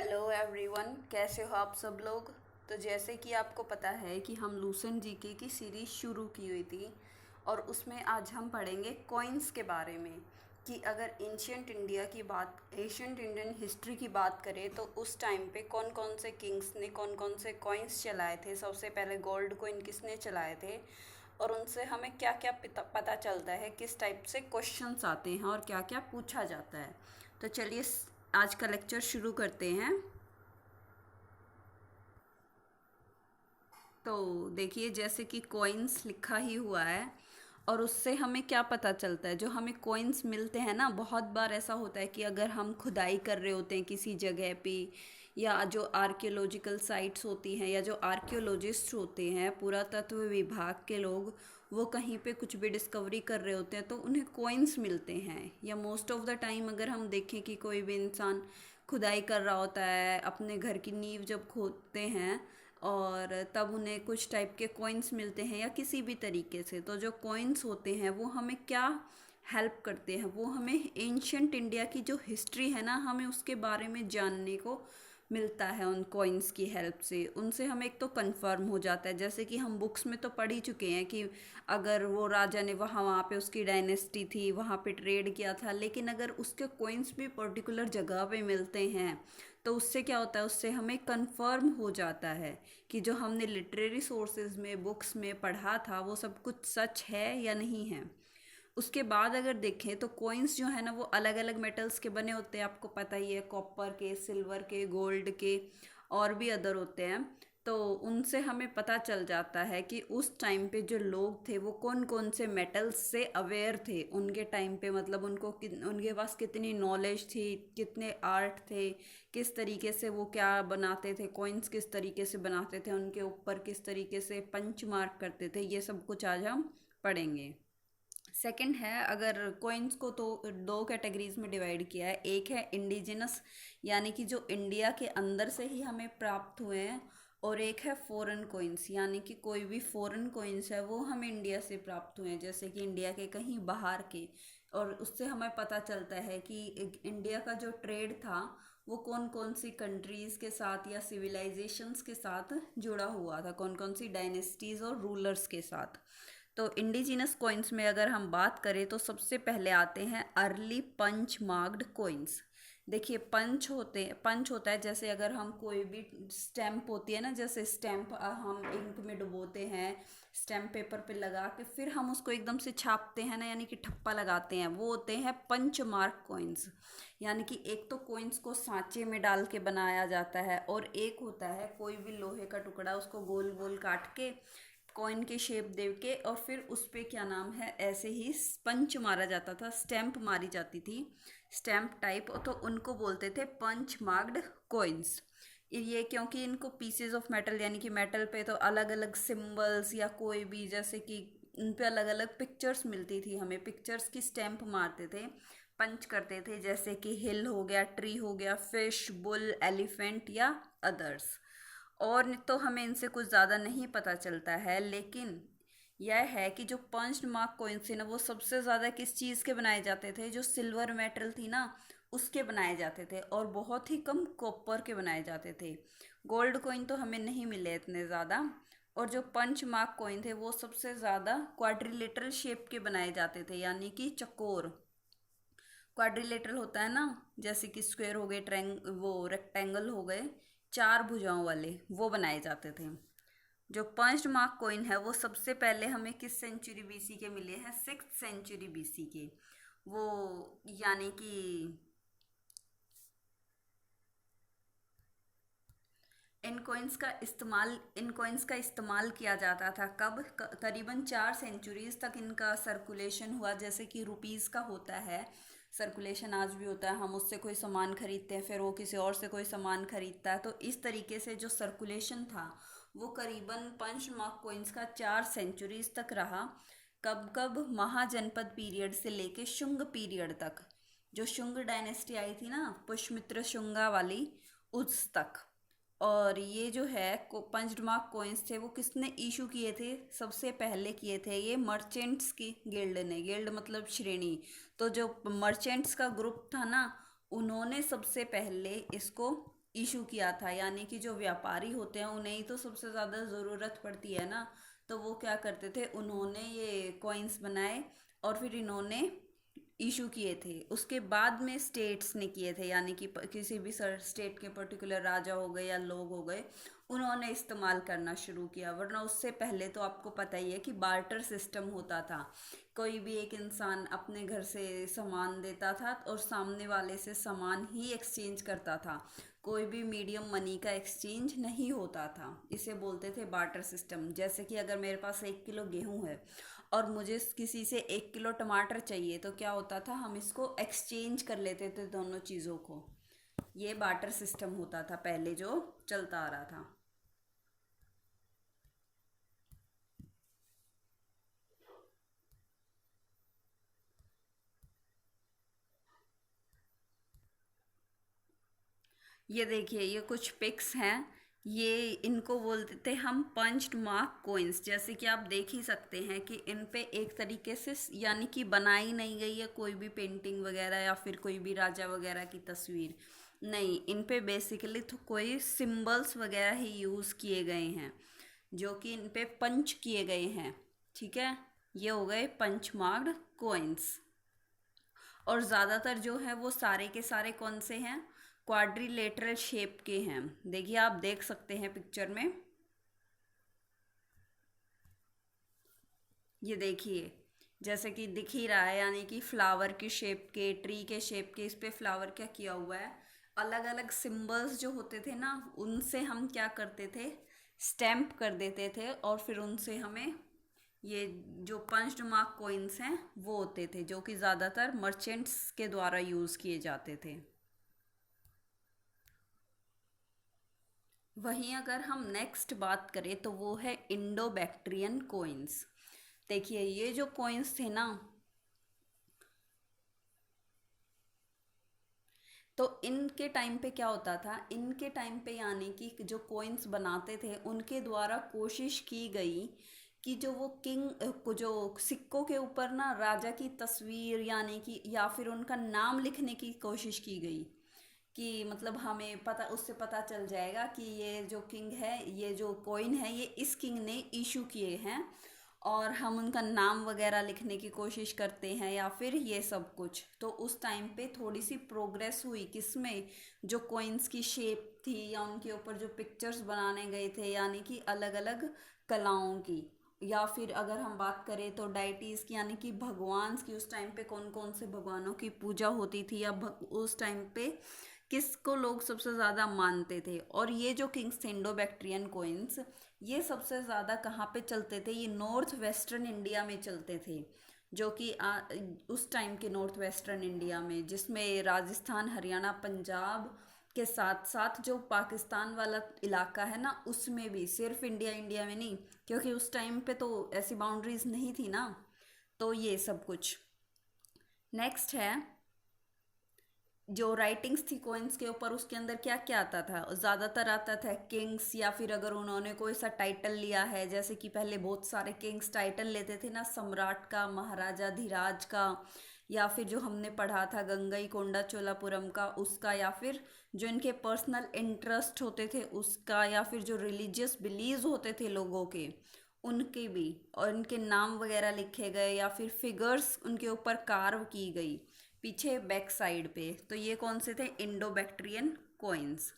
Hello everyone, कैसे हो आप सब लोग। तो जैसे कि आपको पता है कि हम लूसेंट जीके की सीरीज़ शुरू की हुई थी और उसमें आज हम पढ़ेंगे कॉइन्स के बारे में कि अगर एशियंट इंडियन हिस्ट्री की बात करें तो उस टाइम पे कौन कौन से किंग्स ने कौन कौन से कॉइन्स चलाए थे। सबसे पहले गोल्ड कॉइन किसने चलाए थे और उनसे हमें क्या क्या पता चलता है, किस टाइप से क्वेश्चंस आते हैं और क्या क्या पूछा जाता है। तो चलिए आज का लेक्चर शुरू करते हैं। तो देखिए, जैसे कि कॉइन्स लिखा ही हुआ है और उससे हमें क्या पता चलता है। जो हमें कॉइन्स मिलते हैं ना, बहुत बार ऐसा होता है कि अगर हम खुदाई कर रहे होते हैं किसी जगह पे, या जो आर्कियोलॉजिकल साइट्स होती हैं, या जो आर्कियोलॉजिस्ट होते हैं, पुरातत्व विभाग के लोग, वो कहीं पे कुछ भी डिस्कवरी कर रहे होते हैं तो उन्हें कॉइन्स मिलते हैं। या मोस्ट ऑफ द टाइम अगर हम देखें कि कोई भी इंसान खुदाई कर रहा होता है, अपने घर की नींव जब खोदते हैं और तब उन्हें कुछ टाइप के कॉइन्स मिलते हैं या किसी भी तरीके से। तो जो कॉइन्स होते हैं वो हमें क्या हेल्प करते हैं, वो हमें एंशंट इंडिया की जो हिस्ट्री है ना, हमें उसके बारे में जानने को मिलता है। उन कॉइन्स की हेल्प से उनसे हमें एक तो कंफर्म हो जाता है, जैसे कि हम बुक्स में तो पढ़ ही चुके हैं कि अगर वो राजा ने वहाँ पे उसकी डायनेस्टी थी, वहाँ पे ट्रेड किया था, लेकिन अगर उसके कॉइन्स भी पर्टिकुलर जगह पे मिलते हैं तो उससे क्या होता है, उससे हमें कंफर्म हो जाता है कि जो हमने लिटरेरी सोर्सेज में बुक्स में पढ़ा था वो सब कुछ सच है या नहीं है। उसके बाद अगर देखें तो कॉइन्स जो है ना, वो अलग अलग मेटल्स के बने होते हैं, आपको पता ही है, कॉपर के, सिल्वर के, गोल्ड के, और भी अदर होते हैं। तो उनसे हमें पता चल जाता है कि उस टाइम पे जो लोग थे वो कौन कौन से मेटल्स से अवेयर थे उनके टाइम पे, मतलब उनके पास कितनी नॉलेज थी, कितने आर्ट थे, किस तरीके से वो क्या बनाते थे, कॉइन्स किस तरीके से बनाते थे, उनके ऊपर किस तरीके से पंच मार्क करते थे, ये सब कुछ आज हम पढ़ेंगे। सेकंड है, अगर कॉइन्स को तो दो कैटेगरीज में डिवाइड किया है। एक है इंडिजिनस, यानी कि जो इंडिया के अंदर से ही हमें प्राप्त हुए हैं, और एक है फॉरेन कॉइन्स, यानी कि कोई भी फॉरेन कॉइन्स है वो हमें इंडिया से प्राप्त हुए हैं, जैसे कि इंडिया के कहीं बाहर के। और उससे हमें पता चलता है कि इंडिया का जो ट्रेड था वो कौन कौन सी कंट्रीज़ के साथ या सिविलाइजेशंस के साथ जुड़ा हुआ था, कौन कौन सी डायनेस्टीज़ और रूलर्स के साथ। तो इंडिजिनस कॉइन्स में अगर हम बात करें तो सबसे पहले आते हैं अर्ली पंच मार्क्ड कॉइन्स। देखिए, पंच होता है, जैसे अगर हम कोई भी स्टैम्प होती है ना, जैसे स्टैम्प हम इंक में डुबोते हैं, स्टैम्प पेपर पे लगा के फिर हम उसको एकदम से छापते हैं ना, यानी कि ठप्पा लगाते हैं, वो होते हैं पंच मार्क कॉइन्स। यानी कि एक तो कॉइन्स को सांचे में डाल के बनाया जाता है, और एक होता है कोई भी लोहे का टुकड़ा, उसको गोल गोल काट के कॉइन के शेप दे के, और फिर उस पे क्या नाम है, ऐसे ही पंच मारा जाता था, स्टैम्प मारी जाती थी, स्टैम्प टाइप। तो उनको बोलते थे पंच मार्क्ड कॉइन्स। ये क्योंकि इनको पीसेज ऑफ मेटल, यानी कि मेटल पे तो अलग अलग सिंबल्स या कोई भी, जैसे कि उन पे अलग अलग पिक्चर्स मिलती थी, हमें पिक्चर्स की स्टैम्प मारते थे, पंच करते थे, जैसे कि हिल हो गया, ट्री हो गया, फिश, बुल, एलिफेंट या अदर्स। और तो हमें इनसे कुछ ज़्यादा नहीं पता चलता है, लेकिन यह है कि जो पंच्ड मार्क कॉइन्स थे ना, वो सबसे ज़्यादा किस चीज़ के बनाए जाते थे, जो सिल्वर मेटल थी ना उसके बनाए जाते थे, और बहुत ही कम कॉपर के बनाए जाते थे। गोल्ड कॉइन तो हमें नहीं मिले इतने ज़्यादा। और जो पंच मार्क कॉइन थे वो सबसे ज़्यादा क्वाड्रिलेटरल शेप के बनाए जाते थे, यानी कि चकोर। क्वाड्रिलेटरल होता है ना, जैसे कि स्क्वायर हो गए, वो रेक्टेंगल हो गए, चार भुजाओं वाले, वो बनाए जाते थे। जो पंच्ड मार्क कॉइन है वो सबसे पहले हमें किस सेंचुरी बीसी के मिले हैं, 6th सेंचुरी बीसी के। वो यानी कि इन कॉइन्स का इस्तेमाल किया जाता था कब, करीबन 4 सेंचुरीज तक इनका सर्कुलेशन हुआ। जैसे कि रुपीज़ का होता है सर्कुलेशन, आज भी होता है, हम उससे कोई सामान खरीदते हैं, फिर वो किसी और से कोई सामान खरीदता है, तो इस तरीके से जो सर्कुलेशन था वो करीबन पंच मार्क कॉइन्स का 4 सेंचुरीज तक रहा। कब कब, महाजनपद पीरियड से लेके शुंग पीरियड तक, जो शुंग डायनेस्टी आई थी ना, पुष्यमित्र शुंगा वाली, उस तक। और ये जो है पंच्ड मार्क कॉइन्स थे वो किसने इशू किए थे, सबसे पहले किए थे ये मर्चेंट्स की गिल्ड ने। गिल्ड मतलब श्रेणी। तो जो मर्चेंट्स का ग्रुप था ना, उन्होंने सबसे पहले इसको इशू किया था, यानी कि जो व्यापारी होते हैं उन्हें ही तो सबसे ज़्यादा ज़रूरत पड़ती है ना। तो वो क्या करते थे, उन्होंने ये कॉइन्स बनाए और फिर इन्होंने इशू किए थे। उसके बाद में स्टेट्स ने किए थे, यानी कि किसी भी स्टेट के पर्टिकुलर राजा हो गए या लोग हो गए, उन्होंने इस्तेमाल करना शुरू किया। वरना उससे पहले तो आपको पता ही है कि बार्टर सिस्टम होता था। कोई भी एक इंसान अपने घर से सामान देता था और सामने वाले से सामान ही एक्सचेंज करता था। कोई भी मीडियम मनी का एक्सचेंज नहीं होता था। इसे बोलते थे बार्टर सिस्टम। जैसे कि अगर मेरे पास 1 किलो गेहूं है और मुझे किसी से 1 किलो टमाटर चाहिए, तो क्या होता था, हम इसको एक्सचेंज कर लेते थे दोनों चीज़ों को। ये बार्टर सिस्टम होता था पहले जो चलता आ रहा था। ये देखिए, ये कुछ पिक्स हैं। ये इनको बोलते थे हम पंच्ड मार्क कोइंस। जैसे कि आप देख ही सकते हैं कि इन पे एक तरीके से यानी कि बनाई नहीं गई है कोई भी पेंटिंग वगैरह या फिर कोई भी राजा वगैरह की तस्वीर नहीं। इन पे बेसिकली तो कोई सिंबल्स वगैरह ही यूज़ किए गए हैं जो कि इन पे पंच किए गए हैं। ठीक है, ये हो गए पंच मार्क्ड कोइंस। और ज़्यादातर जो है वो सारे के सारे कौन से हैं, क्वाड्रिलेटरल शेप के हैं। देखिए, आप देख सकते हैं पिक्चर में। ये देखिए, जैसे कि दिख ही रहा है, यानी कि फ्लावर की शेप के, ट्री के शेप के, इस पे फ्लावर क्या किया हुआ है। अलग अलग सिंबल्स जो होते थे ना, उनसे हम क्या करते थे, स्टैम्प कर देते थे और फिर उनसे हमें ये जो पंच्ड मार्क कॉइन्स हैं वो होते थे, जो कि ज़्यादातर मर्चेंट्स के द्वारा यूज़ किए जाते थे। वहीं अगर हम नेक्स्ट बात करें तो वो है इंडो बैक्ट्रियन कोइंस। देखिए, ये जो कोइंस थे ना, तो इनके टाइम पे क्या होता था, इनके टाइम पे यानी कि जो कोइंस बनाते थे उनके द्वारा कोशिश की गई कि जो वो किंग को जो सिक्कों के ऊपर ना राजा की तस्वीर यानी कि या फिर उनका नाम लिखने की कोशिश की गई कि मतलब हमें पता, उससे पता चल जाएगा कि ये जो किंग है, ये जो कॉइन है, ये इस किंग ने इशू किए हैं। और हम उनका नाम वगैरह लिखने की कोशिश करते हैं या फिर ये सब कुछ। तो उस टाइम पे थोड़ी सी प्रोग्रेस हुई किसमें, जो कॉइन्स की शेप थी या उनके ऊपर जो पिक्चर्स बनाने गए थे, यानी कि अलग अलग कलाओं की। या फिर अगर हम बात करें तो डाइटीज की, यानी कि भगवान की, उस टाइम पे कौन कौन से भगवानों की पूजा होती थी या उस टाइम पे किसको लोग सबसे ज़्यादा मानते थे। और ये जो किंग्स थे इंडो बैक्ट्रियन कोइंस, ये सबसे ज़्यादा कहाँ पे चलते थे, ये नॉर्थ वेस्टर्न इंडिया में चलते थे। जो कि उस टाइम के नॉर्थ वेस्टर्न इंडिया में, जिसमें राजस्थान, हरियाणा, पंजाब के साथ साथ जो पाकिस्तान वाला इलाका है ना, उसमें भी, सिर्फ इंडिया इंडिया में नहीं, क्योंकि उस टाइम पे तो ऐसी बाउंड्रीज नहीं थी ना। तो ये सब कुछ। नेक्स्ट है जो राइटिंग्स थी कोइंस के ऊपर, उसके अंदर क्या क्या आता था, ज़्यादातर आता था किंग्स, या फिर अगर उन्होंने कोई सा टाइटल लिया है, जैसे कि पहले बहुत सारे किंग्स टाइटल लेते थे ना, सम्राट का, महाराजा धीराज का, या फिर जो हमने पढ़ा था गंगई कोंडा चोलापुरम का, उसका, या फिर जो इनके पर्सनल इंटरेस्ट होते थे उसका, या फिर जो रिलीजियस बिलीव्स होते थे लोगों के, उनके भी। और इनके नाम वगैरह लिखे गए या फिर फिगर्स उनके ऊपर कार्व की गई पीछे बैक साइड पे। तो ये कौन से थे, इंडो बैक्ट्रियन कोइंस।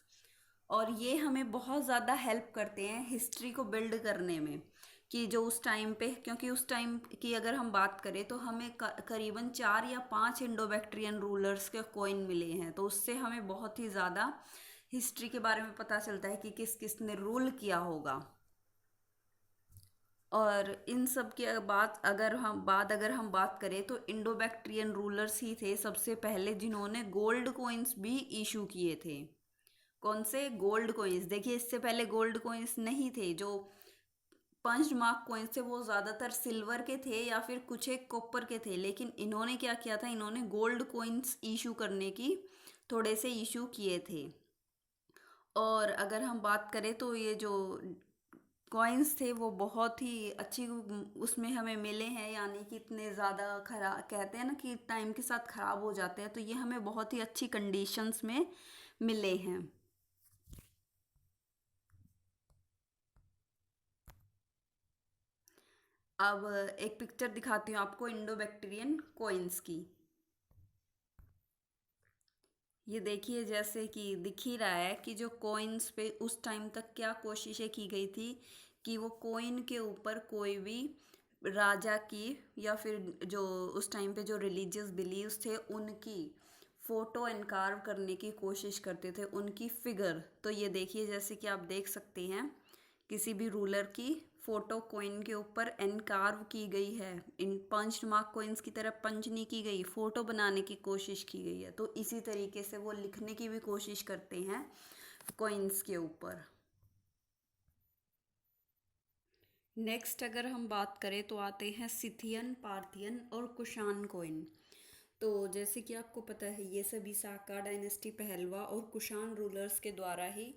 और ये हमें बहुत ज़्यादा हेल्प करते हैं हिस्ट्री को बिल्ड करने में, कि जो उस टाइम पे, क्योंकि उस टाइम की अगर हम बात करें तो हमें करीबन 4 या 5 इंडो बैक्ट्रियन रूलर्स के कॉइन मिले हैं। तो उससे हमें बहुत ही ज़्यादा हिस्ट्री के बारे में पता चलता है कि किस किस ने रूल किया होगा। और इन सब के अगर हम बात करें तो इंडो बैक्ट्रियन रूलर्स ही थे सबसे पहले जिन्होंने गोल्ड कॉइन्स भी इशू किए थे। कौन से, गोल्ड कॉइन्स। देखिए, इससे पहले गोल्ड कॉइन्स नहीं थे। जो पंच मार्क कॉइन्स थे वो ज़्यादातर सिल्वर के थे या फिर कुछ एक कॉपर के थे, लेकिन इन्होंने क्या किया था, इन्होंने गोल्ड कॉइन्स इशू करने की थोड़े से इशू किए थे। और अगर हम बात करें तो ये जो कॉइन्स थे वो बहुत ही अच्छी उसमें हमें मिले हैं, यानी कि इतने ज़्यादा खराब, कहते हैं ना कि टाइम के साथ ख़राब हो जाते हैं, तो ये हमें बहुत ही अच्छी कंडीशंस में मिले हैं। अब एक पिक्चर दिखाती हूँ आपको इंडो बैक्टीरियन कोइंस की। ये देखिए, जैसे कि दिख ही रहा है कि जो कॉइन्स पे उस टाइम तक क्या कोशिशें की गई थी कि वो कॉइन के ऊपर कोई भी राजा की या फिर जो उस टाइम पे जो रिलीजियस बिलीव्स थे उनकी फोटो एनकार्व करने की कोशिश करते थे, उनकी फिगर। तो ये देखिए, जैसे कि आप देख सकते हैं, किसी भी रूलर की फोटो कॉइन के ऊपर एनकार्व की गई है। इन पंच मार्क कॉइन्स की तरह पंच नहीं की गई, फोटो बनाने की कोशिश की गई है। तो इसी तरीके से वो लिखने की भी कोशिश करते हैं कॉइन्स के ऊपर। नेक्स्ट अगर हम बात करें तो आते हैं सिथियन, पार्थियन और कुषाण कॉइन। तो जैसे कि आपको पता है, ये सभी साका डायनेस्टी, पहलवा और कुषाण रूलर्स के द्वारा ही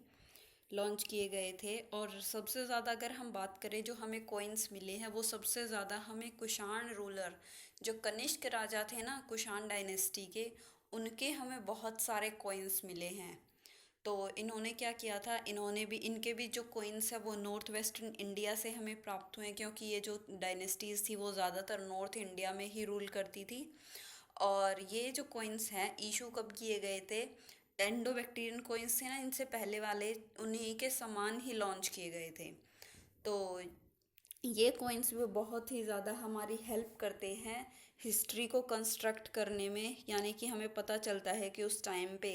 लॉन्च किए गए थे। और सबसे ज़्यादा अगर हम बात करें जो हमें कॉइन्स मिले हैं, वो सबसे ज़्यादा हमें कुषाण रूलर, जो कनिष्क राजा थे ना कुषाण डायनेस्टी के, उनके हमें बहुत सारे कॉइन्स मिले हैं। तो इन्होंने क्या किया था, इन्होंने भी, इनके भी जो कॉइन्स है वो नॉर्थ वेस्टर्न इंडिया से हमें प्राप्त हुए, क्योंकि ये जो डायनेस्टीज़ थी वो ज़्यादातर नॉर्थ इंडिया में ही रूल करती थी। और ये जो कॉइन्स हैं इशू कब किए गए थे, एंडो बैक्टीरियन कॉइन्स थे ना, इनसे पहले वाले उन्हीं के समान ही लॉन्च किए गए थे। तो ये कॉइन्स भी बहुत ही ज़्यादा हमारी हेल्प करते हैं हिस्ट्री को कंस्ट्रक्ट करने में। यानी कि हमें पता चलता है कि उस टाइम पे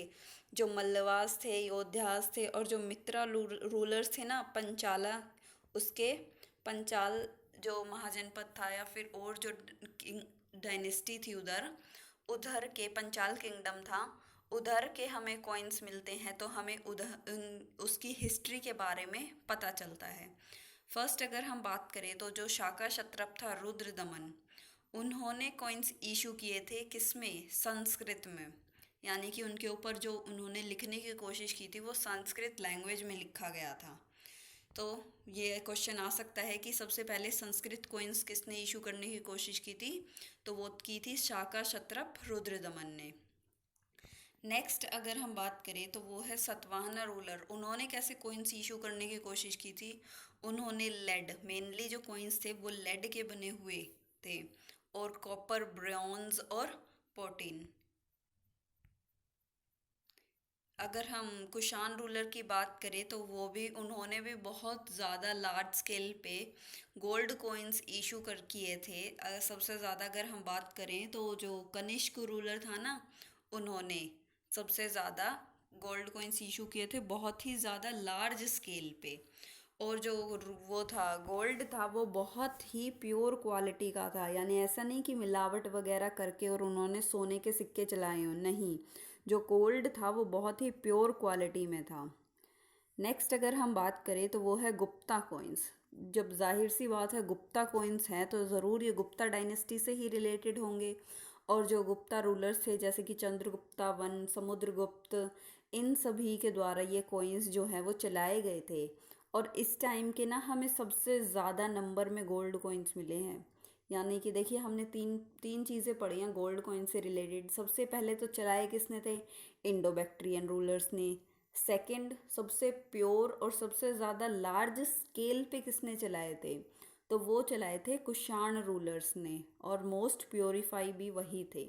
जो मल्लवास थे, योद्धास थे, और जो मित्रा रूलर्स थे ना पंचाला, उसके पंचाल जो महाजनपद था या फिर और जो डायनेस्टी थी उधर, उधर के पंचाल किंगडम था, उधर के हमें कॉइन्स मिलते हैं। तो हमें उधर उसकी हिस्ट्री के बारे में पता चलता है। फर्स्ट अगर हम बात करें तो जो शाका क्षत्रप था रुद्रदमन, उन्होंने कॉइन्स इशू किए थे किसमें, संस्कृत में। यानी कि उनके ऊपर जो उन्होंने लिखने की कोशिश की थी वो संस्कृत लैंग्वेज में लिखा गया था। तो ये क्वेश्चन आ सकता है कि सबसे पहले संस्कृत कॉइन्स किसने इशू करने की कोशिश की थी, तो वो की थी शाका क्षत्रप रुद्रदमन ने। नेक्स्ट अगर हम बात करें तो वो है सतवाहना रूलर। उन्होंने कैसे कॉइन्स इशू करने की कोशिश की थी, उन्होंने लेड, मेनली जो कॉइन्स थे वो लेड के बने हुए थे, और कॉपर, ब्रॉन्ज और पोटीन। अगर हम कुषाण रूलर की बात करें तो वो भी, उन्होंने भी बहुत ज़्यादा लार्ज स्केल पे गोल्ड कॉइन्स इशू कर किए थे। सबसे ज़्यादा अगर हम बात करें तो जो कनिष्क रूलर था ना, उन्होंने सबसे ज़्यादा गोल्ड कॉइन्स इशू किए थे, बहुत ही ज़्यादा लार्ज स्केल पे। और जो वो था गोल्ड था वो बहुत ही प्योर क्वालिटी का था। यानी ऐसा नहीं कि मिलावट वगैरह करके और उन्होंने सोने के सिक्के चलाए हों, नहीं, जो गोल्ड था वो बहुत ही प्योर क्वालिटी में था। नेक्स्ट अगर हम बात करें तो वो है गुप्ता कॉइन्स। जब जाहिर सी बात है गुप्ता कॉइन्स हैं तो ज़रूर ये गुप्ता डायनेस्टी से ही रिलेटेड होंगे। और जो गुप्ता रूलर्स थे जैसे कि चंद्रगुप्ता वन, समुद्रगुप्त, इन सभी के द्वारा ये कॉइन्स जो हैं वो चलाए गए थे। और इस टाइम के ना हमें सबसे ज़्यादा नंबर में गोल्ड कॉइन्स मिले हैं। यानी कि देखिए, हमने तीन तीन चीज़ें पढ़ी हैं गोल्ड कॉइन से रिलेटेड। सबसे पहले तो चलाए किसने थे, इंडो बैक्ट्रियन रूलर्स ने। सेकंड, सबसे प्योर और सबसे ज़्यादा लार्ज स्केल पे किसने चलाए थे, तो वो चलाए थे कुषाण रूलर्स ने, और मोस्ट प्योरीफाई भी वही थे।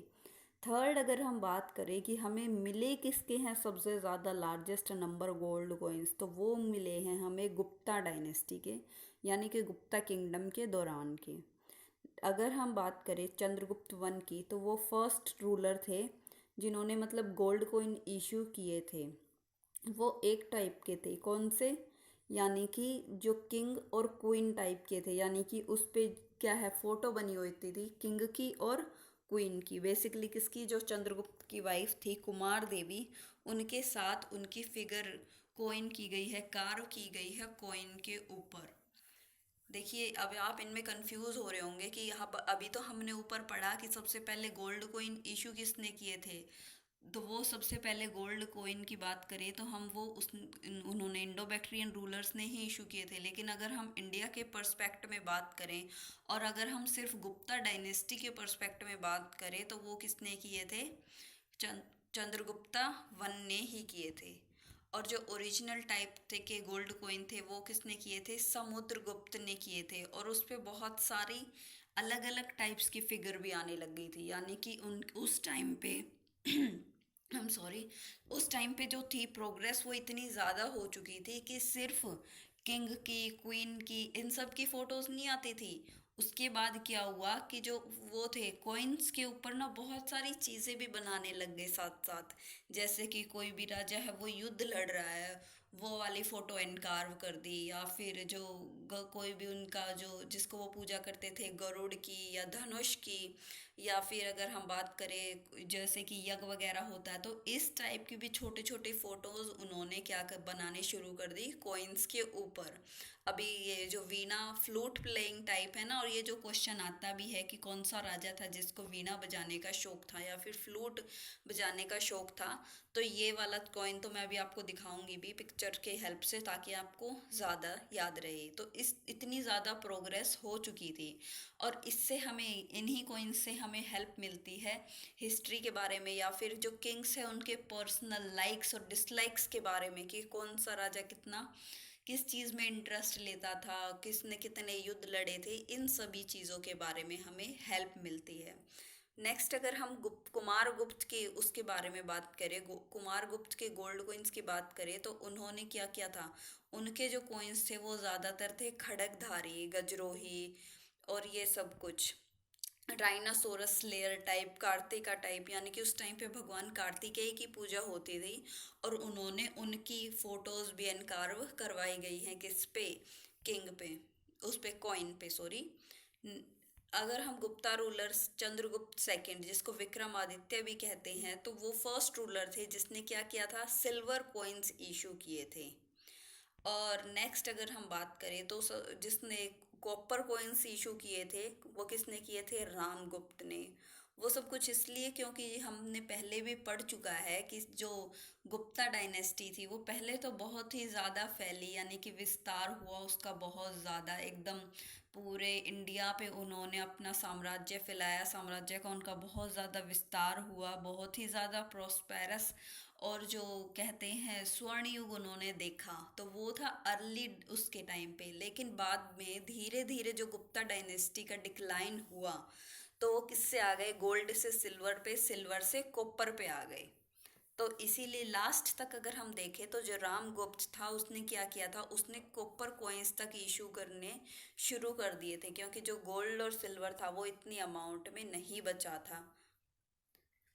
थर्ड अगर हम बात करें कि हमें मिले किसके हैं सबसे ज़्यादा लार्जेस्ट नंबर गोल्ड कॉइन्स, तो वो मिले हैं हमें गुप्ता डायनेस्टी के, यानी कि गुप्ता किंगडम के दौरान के। अगर हम बात करें चंद्रगुप्त वन की, तो वो फर्स्ट रूलर थे जिन्होंने मतलब गोल्ड कॉइन इशू किए थे। वो एक टाइप के थे, कौन से, यानी कि जो किंग और क्वीन टाइप के थे। यानी कि उस पे क्या है, फोटो बनी हुई थी किंग की और क्वीन की। बेसिकली किसकी, जो चंद्रगुप्त की वाइफ थी कुमार देवी, उनके साथ उनकी फिगर कोइन की गई है, कार्व की गई है कोइन के ऊपर। देखिए, अब आप इनमें कंफ्यूज हो रहे होंगे कि यहाँ अभी तो हमने ऊपर पढ़ा कि सबसे पहले गोल्ड कॉइन इशू किसने किए थे। तो वो सबसे पहले गोल्ड कॉइन की बात करें तो हम वो उस उन्होंने इंडो बैक्ट्रियन रूलर्स ने ही इशू किए थे। लेकिन अगर हम इंडिया के पर्सपेक्ट में बात करें और अगर हम सिर्फ गुप्ता डायनेस्टी के पर्सपेक्ट में बात करें तो वो किसने किए थे, चंद्रगुप्ता वन ने ही किए थे। और जो ओरिजिनल टाइप थे के गोल्ड कॉइन थे वो किसने किए थे, समुद्रगुप्त ने किए थे। और उस पे बहुत सारी अलग अलग टाइप्स की फिगर भी आने लग गई थी, यानी कि उन उस टाइम पे आई एम सॉरी, उस टाइम पे जो थी प्रोग्रेस वो इतनी ज़्यादा हो चुकी थी कि सिर्फ किंग की, क्वीन की, इन सब की फ़ोटोज़ नहीं आती थी। उसके बाद क्या हुआ कि जो वो थे कॉइन्स के ऊपर ना बहुत सारी चीज़ें भी बनाने लग गए साथ साथ। जैसे कि कोई भी राजा है वो युद्ध लड़ रहा है, वो वाली फ़ोटो एनकार्व कर दी। या फिर जो कोई भी उनका जो जिसको वो पूजा करते थे, गरुड़ की या धनुष की। या फिर अगर हम बात करें जैसे कि यज्ञ वगैरह होता है, तो इस टाइप की भी छोटे छोटे फोटोज उन्होंने बनाने शुरू कर दी कॉइन्स के ऊपर। अभी ये जो वीणा फ्लूट प्लेइंग टाइप है ना, और ये जो क्वेश्चन आता भी है कि कौन सा राजा था जिसको वीणा बजाने का शौक था या फिर फ्लूट बजाने का शौक था, तो ये वाला कॉइन तो मैं अभी आपको दिखाऊंगी भी पिक्चर के हेल्प से, ताकि आपको ज़्यादा याद रहे। तो इस इतनी ज़्यादा प्रोग्रेस हो चुकी थी। और इससे हमें, इन्हीं कॉइन्स से हमें हेल्प मिलती है हिस्ट्री के बारे में, या फिर जो किंग्स हैं उनके पर्सनल लाइक्स और डिसलाइक्स के बारे में, कि कौन सा राजा कितना किस चीज़ में इंटरेस्ट लेता था, किसने कितने युद्ध लड़े थे, इन सभी चीज़ों के बारे में हमें हेल्प मिलती है। नेक्स्ट अगर हम कुमार गुप्त के उसके बारे में बात करें, कुमार गुप्त के गोल्ड कोइंस की बात करें, तो उन्होंने क्या किया था। उनके जो कोइंस थे वो ज़्यादातर थे खड़गधारी, गजरोही और ये सब कुछ, डायनासोरस लेयर टाइप, कार्तिका टाइप, यानी कि उस टाइम पे भगवान कार्तिकेय की पूजा होती थी। और उन्होंने उनकी फोटोज भी एनकार्व करवाई गई हैं किस पे, किंग पे, उस पे कॉइन पे, सॉरी। अगर हम गुप्ता रूलर्स, चंद्रगुप्त सेकंड जिसको विक्रमादित्य भी कहते हैं, तो वो फर्स्ट रूलर थे जिसने क्या किया था, सिल्वर कॉइन्स इशू किए थे। और नेक्स्ट अगर हम बात करें तो जिसने कॉपर कॉइन्स इशू किए थे वो किसने किए थे, रामगुप्त ने। वो सब कुछ इसलिए क्योंकि हमने पहले भी पढ़ चुका है कि जो गुप्ता डायनेस्टी थी वो पहले तो बहुत ही ज़्यादा फैली, यानी कि विस्तार हुआ उसका बहुत ज़्यादा, एकदम पूरे इंडिया पे उन्होंने अपना साम्राज्य फैलाया, साम्राज्य का उनका बहुत ज़्यादा विस्तार हुआ, बहुत ही ज़्यादा प्रोस्पेरस और जो कहते हैं स्वर्ण युग उन्होंने देखा, तो वो था अर्ली उसके टाइम पे। लेकिन बाद में धीरे धीरे जो गुप्ता डायनेस्टी का डिक्लाइन हुआ, तो वो किससे आ गए, गोल्ड से सिल्वर पे, सिल्वर से कॉपर पे आ गए। तो इसीलिए लास्ट तक अगर हम देखें तो जो रामगुप्त था उसने क्या किया था, उसने कॉपर कॉइन्स तक इशू करने शुरू कर दिए थे, क्योंकि जो गोल्ड और सिल्वर था वो इतनी अमाउंट में नहीं बचा था।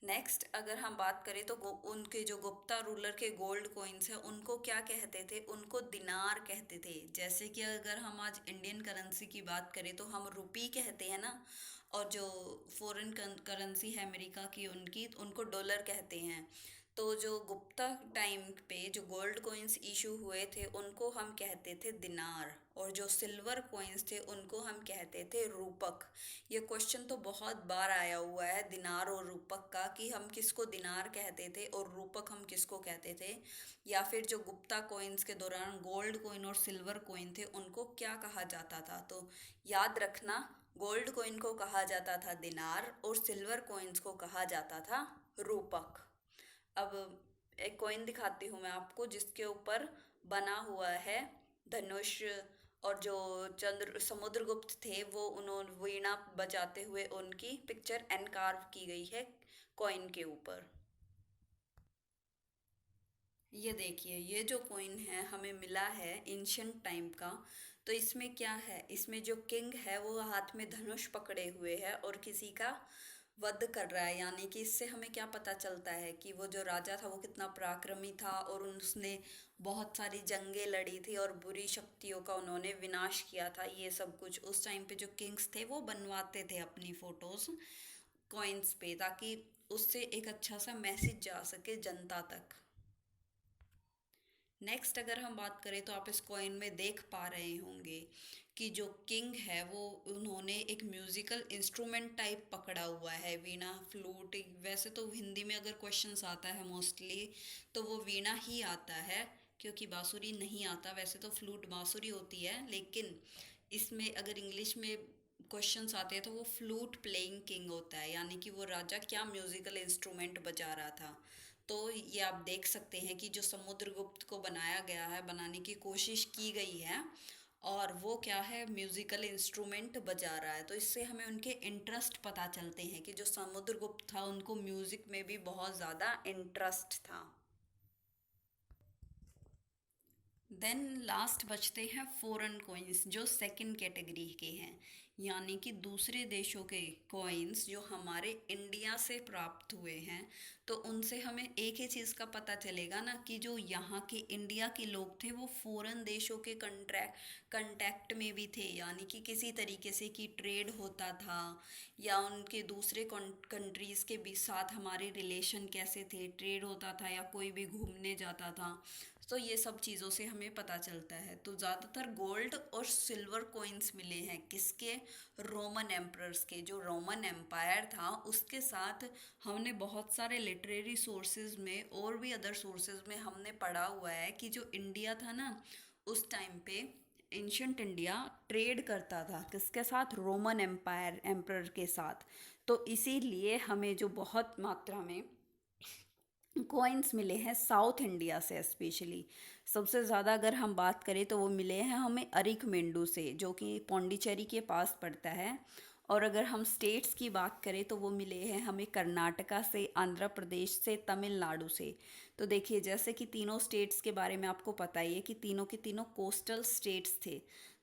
नेक्स्ट अगर हम बात करें तो उनके जो गुप्ता रूलर के गोल्ड कॉइन्स हैं उनको क्या कहते थे, उनको दिनार कहते थे। जैसे कि अगर हम आज इंडियन करेंसी की बात करें तो हम रुपी कहते हैं ना, और जो फॉरेन करेंसी है अमेरिका की उनकी, उनको डॉलर कहते हैं। तो जो गुप्ता टाइम पे जो गोल्ड कॉइन्स इशू हुए थे उनको हम कहते थे दिनार, और जो सिल्वर कॉइन्स थे उनको हम कहते थे रूपक। ये क्वेश्चन तो बहुत बार आया हुआ है दिनार और रूपक का, कि हम किसको दिनार कहते थे और रूपक हम किसको कहते थे, या फिर जो गुप्ता कॉइन्स के दौरान गोल्ड कॉइन और सिल्वर कॉइन थे उनको क्या कहा जाता था। तो याद रखना, गोल्ड कॉइन को कहा जाता था दिनार और सिल्वर कॉइन्स को कहा जाता था रूपक। अब एक कॉइन दिखाती हूँ मैं आपको जिसके ऊपर बना हुआ है धनुष, और जो चंद्र समुद्रगुप्त थे वो उन्होंने वीणा बजाते हुए उनकी पिक्चर एनकार्व की गई है कॉइन के ऊपर। ये देखिए, ये जो कॉइन है हमें मिला है एंशंट टाइम का। तो इसमें क्या है, इसमें जो किंग है वो हाथ में धनुष पकड़े हुए है और किसी का वध कर रहा है। यानी कि इससे हमें क्या पता चलता है कि वो जो राजा था वो कितना पराक्रमी था, और उसने बहुत सारी जंगें लड़ी थी और बुरी शक्तियों का उन्होंने विनाश किया था। ये सब कुछ उस टाइम पे जो किंग्स थे वो बनवाते थे अपनी फोटोज कॉइन्स पे, ताकि उससे एक अच्छा सा मैसेज जा सके जनता तक। नेक्स्ट अगर हम बात करें तो आप इस कॉइन में देख पा रहे होंगे कि जो किंग है वो उन्होंने एक म्यूजिकल इंस्ट्रूमेंट टाइप पकड़ा हुआ है, वीणा, फ्लूट। वैसे तो हिंदी में अगर क्वेश्चंस आता है मोस्टली तो वो वीणा ही आता है, क्योंकि बांसुरी नहीं आता। वैसे तो फ्लूट बांसुरी होती है, लेकिन इसमें अगर इंग्लिश में क्वेश्चंस आते हैं तो वो फ्लूट प्लेइंग किंग होता है, यानी कि वो राजा क्या म्यूजिकल इंस्ट्रूमेंट बजा रहा था। तो ये आप देख सकते हैं कि जो समुद्रगुप्त को बनाया गया है, बनाने की कोशिश की गई है, और वो क्या है, म्यूजिकल इंस्ट्रूमेंट बजा रहा है। तो इससे हमें उनके इंटरेस्ट पता चलते हैं कि जो समुद्रगुप्त था उनको म्यूजिक में भी बहुत ज़्यादा इंटरेस्ट था। देन लास्ट बचते हैं फॉरेन कॉइन्स, जो सेकंड कैटेगरी के हैं, यानी कि दूसरे देशों के कॉइन्स जो हमारे इंडिया से प्राप्त हुए हैं। तो उनसे हमें एक ही चीज़ का पता चलेगा ना, कि जो यहाँ के इंडिया के लोग थे वो फॉरेन देशों के कंटैक्ट में भी थे, यानी कि किसी तरीके से कि ट्रेड होता था, या उनके दूसरे कंट्रीज़ के भी साथ हमारे रिलेशन कैसे थे, ट्रेड होता था या कोई भी घूमने जाता था। तो ये सब चीज़ों से हमें पता चलता है। तो ज़्यादातर गोल्ड और सिल्वर कॉइन्स मिले हैं किसके, रोमन एम्परर्स के। जो रोमन एम्पायर था उसके साथ हमने बहुत सारे लिटरेरी सोर्सेज में और भी अदर सोर्सेज में हमने पढ़ा हुआ है कि जो इंडिया था ना उस टाइम पे, एंशंट इंडिया ट्रेड करता था किसके साथ, रोमन एम्पायर एम्परर के साथ। तो इसीलिए हमें जो बहुत मात्रा में कॉइन्स मिले हैं साउथ इंडिया से स्पेशली, सबसे ज़्यादा अगर हम बात करें तो वो मिले हैं हमें अरिकमेंडू से, जो कि पौंडीचेरी के पास पड़ता है। और अगर हम स्टेट्स की बात करें तो वो मिले हैं हमें कर्नाटका से, आंध्र प्रदेश से, तमिलनाडु से। तो देखिए, जैसे कि तीनों स्टेट्स के बारे में आपको पता ही है कि तीनों के तीनों कोस्टल स्टेट्स थे।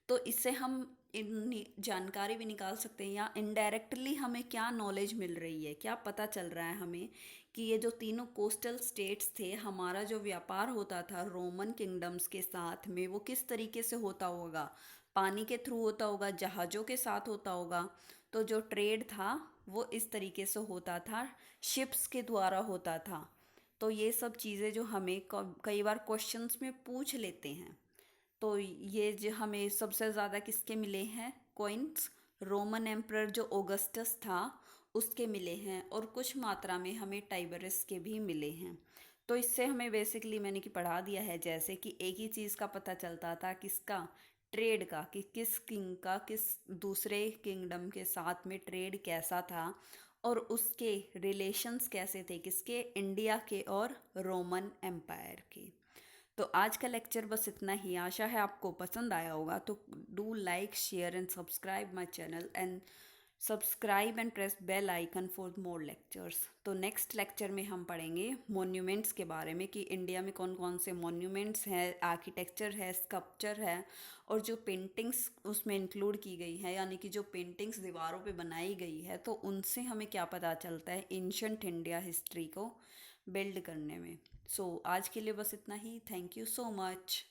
तो इससे हम इन जानकारी भी निकाल सकते हैं, या इनडायरेक्टली हमें क्या नॉलेज मिल रही है, क्या पता चल रहा है हमें, कि ये जो तीनों कोस्टल स्टेट्स थे, हमारा जो व्यापार होता था रोमन किंगडम्स के साथ में वो किस तरीके से होता होगा, पानी के थ्रू होता होगा, जहाज़ों के साथ होता होगा। तो जो ट्रेड था वो इस तरीके से होता था, शिप्स के द्वारा होता था। तो ये सब चीज़ें जो हमें कई बार क्वेश्चंस में पूछ लेते हैं। तो ये जो हमें सबसे ज़्यादा किसके मिले हैं कॉइन्स, रोमन एम्परर जो ऑगस्टस था उसके मिले हैं, और कुछ मात्रा में हमें टाइबरस के भी मिले हैं। तो इससे हमें बेसिकली मैंने कि पढ़ा दिया है, जैसे कि एक ही चीज़ का पता चलता था किसका, ट्रेड का, कि किस किंग का किस दूसरे किंगडम के साथ में ट्रेड कैसा था, और उसके रिलेशंस कैसे थे किसके, इंडिया के और रोमन एम्पायर के। तो आज का लेक्चर बस इतना ही, आशा है आपको पसंद आया होगा। तो do like, share and subscribe my channel, and subscribe and press bell icon for more lectures. तो नेक्स्ट लेक्चर में हम पढ़ेंगे मॉन्यूमेंट्स के बारे में, कि इंडिया में कौन कौन से मॉन्यूमेंट्स हैं, आर्किटेक्चर है, स्कल्पचर है, और जो पेंटिंग्स उसमें इंक्लूड की गई है, यानी कि जो पेंटिंग्स दीवारों पे बनाई गई है, तो उनसे हमें क्या पता चलता है एंशंट इंडिया हिस्ट्री को बिल्ड करने में। सो आज के लिए बस इतना ही। Thank you so much.